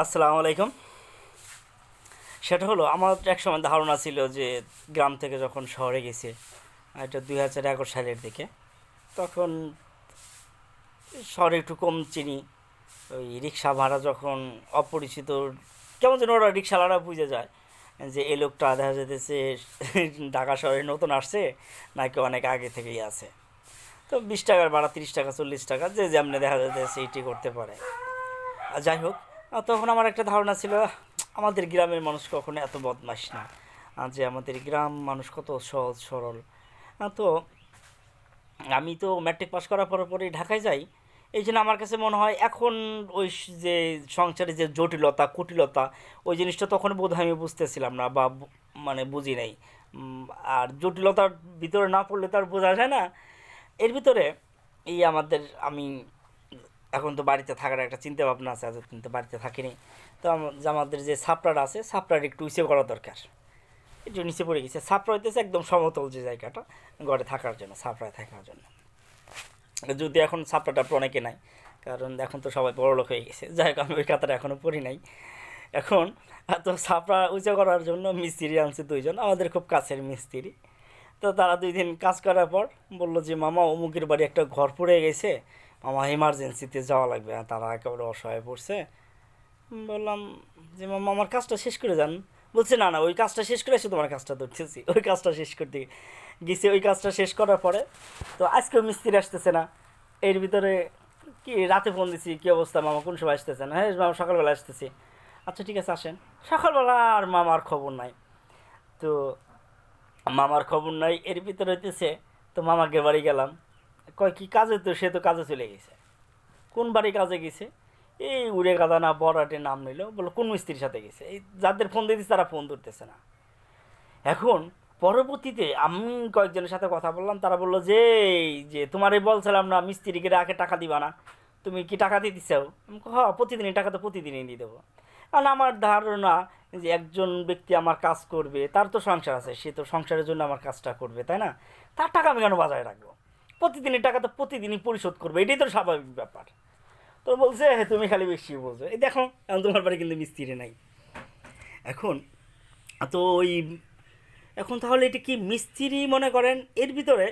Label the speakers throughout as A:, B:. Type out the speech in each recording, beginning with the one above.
A: আসসালামু আলাইকুম। সেটা হলো আমার একসময় ধারণা ছিল যে গ্রাম থেকে যখন শহরে গেছি, এটা 2011 সালের দিকে, তখন শহরে একটু কম চিনি। ওই রিক্সা ভাড়া যখন অপরিচিত, কেমন যেন ওরা রিক্সাওয়ালারা বুঝে যায় যে এই লোকটা দেখা যেতেছে ঢাকা শহরে নতুন আসছে নাকি অনেক আগে থেকেই আছে। তো 20 টাকার ভাড়া, 30 টাকা, 40 টাকা, যে যেমনি দেখা যাচ্ছে সেইটি করতে পারে। যাই হোক, তখন আমার একটা ধারণা ছিল আমাদের গ্রামের মানুষ কখনো এত বদমাশ না, যে আমাদের গ্রাম মানুষ কত সহজ সরল। তো আমি তো ম্যাট্রিক পাস করার পরেই ঢাকায় যাই। এই জন্য আমার কাছে মনে হয় এখন ওই যে সংসারে যে জটিলতা কুটিলতা, ওই জিনিসটা তখন বোধ হয় আমি বুঝতেছিলাম না, বা মানে বুঝি নাই। আর জটিলতার ভিতরে না পড়লে তো আর বোঝা যায় না। এর ভিতরে এই আমাদের আমি এখন তো বাড়িতে থাকার একটা চিন্তা ভাবনা আছে, আজ কিন্তু বাড়িতে থাকিনি। তো যে আমাদের যে ছাপড়াটা আছে, ছাপড়ার একটু উঁচু করা দরকার। একটু নিচে পড়ে গেছে। ছাপড়া হইতেছে একদম সমতল যে জায়গাটা ঘরে থাকার জন্য, ছাপড়ায় থাকার জন্য। যদি এখন ছাপড়াটা অনেকে নাই, কারণ এখন তো সবাই বড়লোক হয়ে গেছে। যাই হোক, আমি ওই কাতারে এখনও পড়ি নাই। এখন তো ছাপড়া উঁচু করার জন্য মিস্ত্রি আনছে দুইজন, আমাদের খুব কাছের মিস্ত্রি। তো তারা 2 দিন কাজ করার পর বললো যে মামা অমুকের বাড়ি একটা ঘর পড়ে গেছে, মামা এমার্জেন্সিতে যাওয়া লাগবে, তারা একেবারে অসহায় পড়ছে। বললাম যে মামা আমার কাজটা শেষ করে যান। বলছে না না, ওই কাজটা শেষ করে এসে তোমার কাজটা ধরতেছি। ওই কাজটা শেষ করতে গেছি। ওই কাজটা শেষ করার পরে তো আজকেও মিস্ত্রি আসতেছে না। এর ভিতরে কি রাতে ফোন দিছি, কী অবস্থা মামা, কোন সময় আসতেছেন? হ্যাঁ মামা সকালবেলা আসতেছি। আচ্ছা ঠিক আছে আসেন। সকালবেলা আর মামার খবর নাই। তো মামার খবর নাই, এর ভিতরে হইতেছে তো মামাকে বাড়ি গেলাম। কয় কি কাজে? তো সে তো কাজে চলে গেছে। কোন বাড়ি কাজে গেছে? এই উড়ে গাদা না বড়াটে নাম নিল, বললো কোন মিস্ত্রির সাথে গেছে। এই যাদের ফোন দিয়েছি তারা ফোন ধরতেছে না। এখন পরবর্তীতে আমি কয়েকজনের সাথে কথা বললাম, তারা বললো যে এই যে তোমারই বলছিলাম না মিস্ত্রিকে আগে টাকা দিবা না, তুমি কি টাকা দিয়ে দিচ্ছাও? আমি হ্যাঁ, প্রতিদিনই টাকা তো প্রতিদিনই দিয়ে দেবো। কারণ আমার ধারণা যে একজন ব্যক্তি আমার কাজ করবে, তার তো সংসার আছে, সে তো সংসারের জন্য আমার কাজটা করবে, তাই না? তার টাকা আমি কেন বাজায় রাখবো? প্রতিদিনই টাকা তো প্রতিদিনই পরিশোধ করবে, এটাই তো স্বাভাবিক ব্যাপার। তো বলছে হ্যাঁ তুমি খালি বেশি বলছো, এই দেখো এখন তোমার বাড়ি কিন্তু মিস্ত্রি নাই। এখন তো ওই এখন তাহলে এটা কি মিস্ত্রি মনে করেন? এর ভিতরে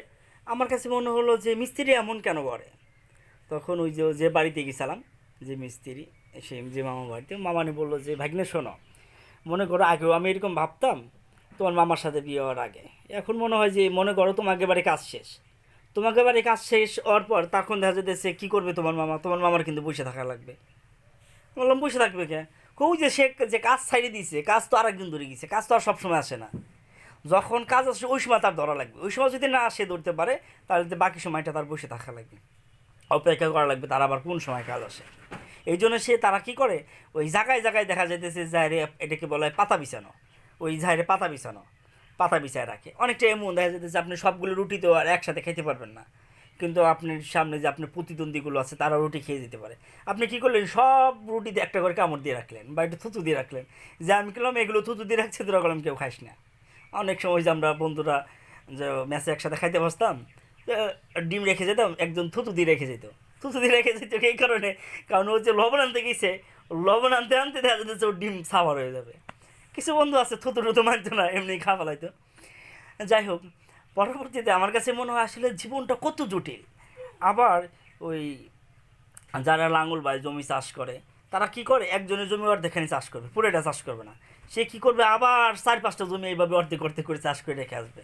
A: আমার কাছে মনে হলো যে মিস্ত্রি এমন কেন করে। তখন ওই যে যে বাড়িতে গেছিলাম, যে মিস্ত্রি, সে যে মামা বাড়িতে, মামানি বললো যে ভাগ্নে শোনো, মনে করো আগেও আমি এরকম ভাবতাম তোমার মামার সাথে বিয়ে হওয়ার আগে। এখন মনে হয় যে মনে করো তোমাকে বাড়ি কাজ শেষ, তোমাকে বাড়ি কাজ শেষ হওয়ার পর তখন দেখা যেতেছে কী করবে তোমার মামা, তোমার মামার কিন্তু বসে থাকা লাগবে। বললাম বসে থাকবে কে? কৌ যে সে যে কাজ ছাড়িয়ে দিয়েছে, কাজ তো আরেকদিন ধরে গেছে, কাজ তো আর সবসময় আসে না। যখন কাজ আসে ওই সময় তার ধরা লাগবে, ওই সময় যদি না সে ধরতে পারে তাহলে তো বাকি সময়টা তার বসে থাকা লাগবে, অপেক্ষা করা লাগবে তার আবার কোন সময় কাজ আসে। এই জন্য সে তারা কী করে, ওই জায়গায় জায়গায় দেখা যাইতেছে জায়রে, এটাকে বলা হয় পাতা বিছানো, ওই জায়রে পাতা বিছানো, পাতা বিছায় রাখে। অনেকটা এমন দেখা যেতেছে আপনি সবগুলো রুটি তো আর একসাথে খেতে পারবেন না, কিন্তু আপনার সামনে যে আপনার প্রতিদ্বন্দ্বীগুলো আছে তারা রুটি খেয়ে যেতে পারে। আপনি কী করলেন, সব রুটিতে একটা করে কামড় দিয়ে রাখলেন বা একটু থুতু দিয়ে রাখলেন, যে আমি কিনলাম এগুলো থুতু দিয়ে রাখছে, তোরা করলাম কেউ খাইস না। অনেক সময় যে আমরা বন্ধুরা যে ম্যাচে একসাথে খাইতে বসতাম, ডিম রেখে যেতাম, একজন থুতু দিয়ে রেখে যেত। থুতু দিয়ে রেখে যেত এই কারণে, কারণ ও যে লবণ আনতে গেছে, লবণ আনতে আনতে দেখা যেত ওর ডিম সাবার হয়ে যাবে। কিছু বন্ধু আছে থুতু টুতু মানতো না, এমনি খাওয়া ফেলাইতো। যাই হোক, পরবর্তীতে আমার কাছে মনে হয় আসলে জীবনটা কত জটিল। আবার ওই যারা লাঙল বায় জমি চাষ করে, তারা কি করে, একজনের জমি অর্ধেকখানি চাষ করবে, পুরোটা চাষ করবে না। সে কি করবে, আবার 4-5টা জমি এইভাবে অর্ধেক অর্ধেক করে চাষ করে রেখে আসবে।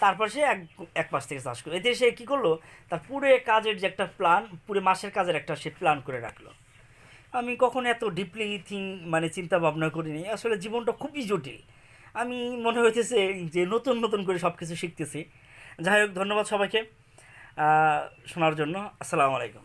A: তারপর সে এক পাশ থেকে চাষ করবে। এতে সে কী করলো, তার পুরো কাজের যে একটা প্ল্যান, পুরো মাসের কাজের একটা সে প্ল্যান করে রাখলো। আমি কখনো এত ডিপলি মানে চিন্তা ভাবনা করিনি। আসলে জীবনটা খুবই জটিল। আমি মনে হইতেছে যে নতুন নতুন করে সব কিছু শিখতেছি। যাই হোক, ধন্যবাদ সবাইকে শোনার জন্য। আসসালামু আলাইকুম।